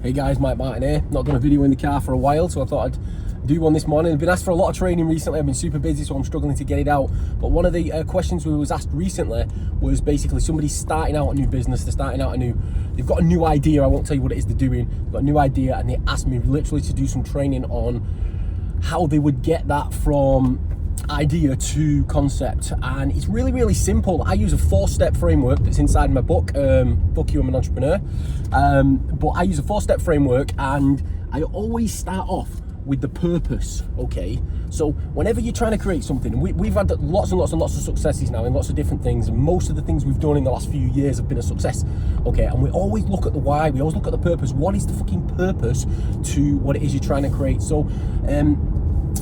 Hey guys, Mike Martin here. Not done a video in the car for a while, so I thought I'd do one this morning. I've been asked for a lot of training recently. I've been super busy, so I'm struggling to get it out. But one of the questions we was asked recently was basically somebody starting out a new business. They've got a new idea. I won't tell you what it is they're doing. They've got a new idea, and they asked me literally to do some training on how they would get that from idea to concept. And it's really simple. I use a 4-step framework that's inside my book, Fuck You, I'm an Entrepreneur. But I use a 4-step framework, and I always start off with the purpose. Okay, so whenever you're trying to create something, we've had lots and lots of successes now in lots of different things, and most of the things we've done in the last few years have been a success. Okay, and we always look at the why, we always look at the purpose. What is the fucking purpose to what it is you're trying to create? So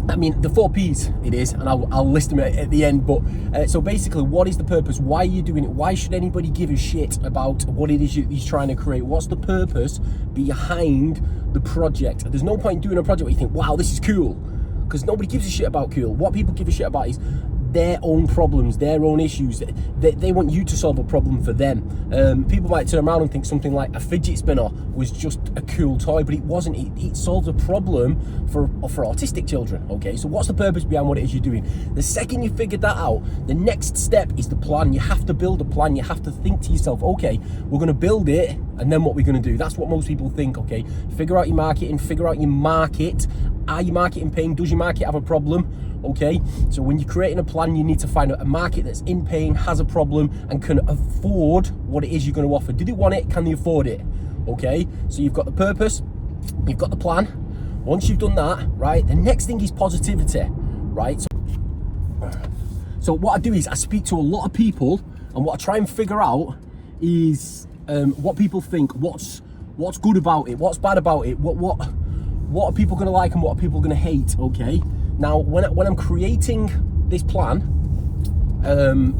I mean, the 4 P's it is, and I'll list them at the end, but so basically, what is the purpose? Why are you doing it? Why should anybody give a shit about what it is you're trying to create? What's the purpose behind the project? There's no point in doing a project where you think, wow, this is cool, because nobody gives a shit about cool. What people give a shit about is their own problems, their own issues. They want you to solve a problem for them. People might turn around and think something like a fidget spinner was just a cool toy, but it wasn't. It solved a problem for autistic children. Okay, so what's the purpose behind what it is you're doing? The second you figured that out, the next step is the plan. You have to build a plan. You have to think to yourself, okay, we're going to build it, and then what we're going to do. That's what most people think. Okay, figure out your marketing, figure out your market. Are you marketing pain? Does your market have a problem? Okay, so when you're creating a plan, you need to find a market that's in pain, has a problem, and can afford what it is you're going to offer. Do they want it? Can they afford it? Okay, so you've got the purpose, you've got the plan. Once you've done that, right, the next thing is positivity, right? So what I do is I speak to a lot of people, and what I try and figure out is what people think, what's good about it, what's bad about it, what are people going to like and what are people going to hate. Okay, now when I'm creating this plan,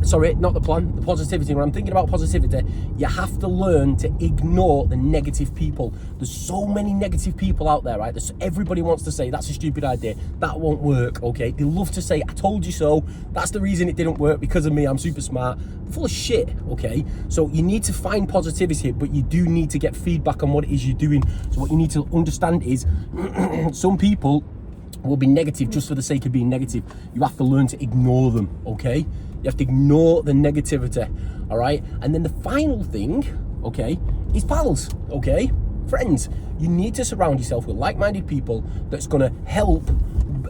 sorry, not the plan, the positivity, when I'm thinking about positivity, you have to learn to ignore the negative people. There's so many negative people out there, right? Everybody wants to say, that's a stupid idea, that won't work. Okay, they love to say, I told you so, that's the reason it didn't work, because of me, I'm super smart. Full of shit. Okay, so you need to find positivity, but you do need to get feedback on what it is you're doing. So what you need to understand is some people will be negative just for the sake of being negative. You have to learn to ignore them. Okay, you have to ignore the negativity. All right, and then the final thing, okay, is pals. Okay, friends. You need to surround yourself with like-minded people that's going to help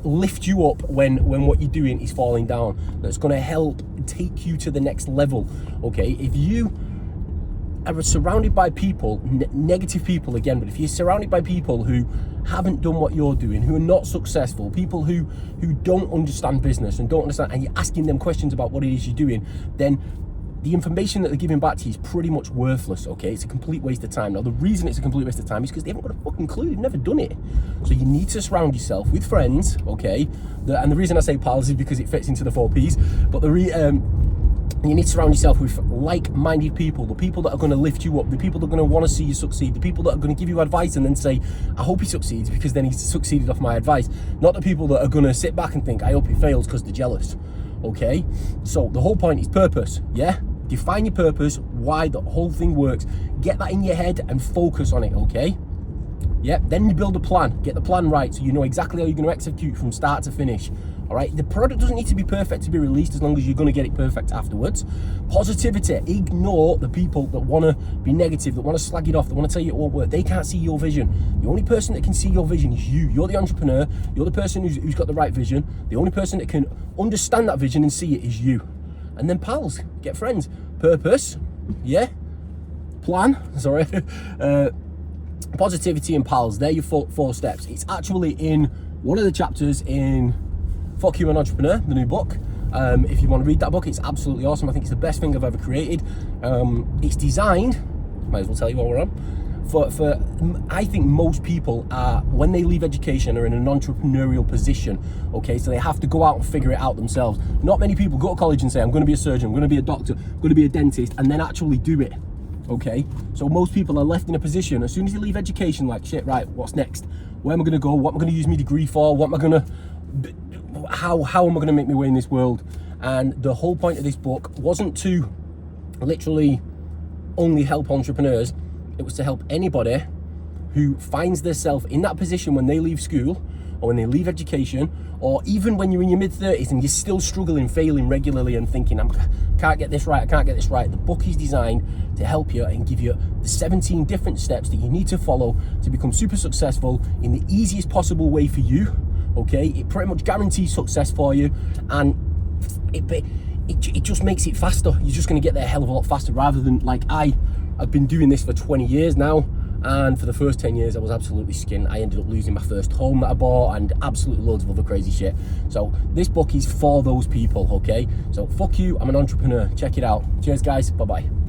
lift you up when what you're doing is falling down, that's going to help take you to the next level. Okay, if you are surrounded by people, negative people again, but if you're surrounded by people who haven't done what you're doing, who are not successful, people who don't understand business and don't understand, and you're asking them questions about what it is you're doing, then the information that they're giving back to you is pretty much worthless. Okay, it's a complete waste of time. Now, the reason it's a complete waste of time is because they haven't got a fucking clue. They've never done it. So you need to surround yourself with friends. Okay, and the reason I say pals is because it fits into the 4 Ps. But you need to surround yourself with like-minded people, the people that are going to lift you up, the people that are going to want to see you succeed, the people that are going to give you advice and then say, I hope he succeeds because then he's succeeded off my advice. Not the people that are going to sit back and think, I hope he fails because they're jealous. Okay, so the whole point is purpose. Yeah, define your purpose, why the whole thing works, get that in your head and focus on it. Okay, yeah, then you build a plan, get the plan right so you know exactly how you're going to execute from start to finish. All right, the product doesn't need to be perfect to be released as long as you're going to get it perfect afterwards. Positivity, ignore the people that want to be negative, that want to slag it off, that want to tell you it won't work. They can't see your vision. The only person that can see your vision is you. You're the entrepreneur, you're the person who's got the right vision. The only person that can understand that vision and see it is you. And then pals, get friends. Purpose, yeah, plan, sorry, positivity and pals, they're your 4 steps. It's actually in one of the chapters in Fuck You, an Entrepreneur, the new book. If you want to read that book, it's absolutely awesome. I think it's the best thing I've ever created. It's designed, might as well tell you what we're on, for I think most people are, when they leave education, are in an entrepreneurial position. Okay, so they have to go out and figure it out themselves. Not many people go to college and say, I'm going to be a surgeon, I'm going to be a doctor, I'm going to be a dentist, and then actually do it. Okay, so most people are left in a position as soon as you leave education, like, shit, right, what's next? Where am I going to go? What am I going to use my degree for? What am I going to, how am I going to make my way in this world? And the whole point of this book wasn't to literally only help entrepreneurs. It was to help anybody who finds themselves in that position when they leave school, or when they leave education, or even when you're in your mid-30s and you're still struggling, failing regularly and thinking, I can't get this right, I can't get this right. The book is designed to help you and give you the 17 different steps that you need to follow to become super successful in the easiest possible way for you, okay? It pretty much guarantees success for you, and it just makes it faster. You're just going to get there a hell of a lot faster, rather than like I've been doing this for 20 years now, and for the first 10 years I was absolutely skinned. I ended up losing my first home that I bought and absolutely loads of other crazy shit. So this book is for those people, okay? So fuck you, I'm an entrepreneur. Check it out. Cheers guys, bye bye.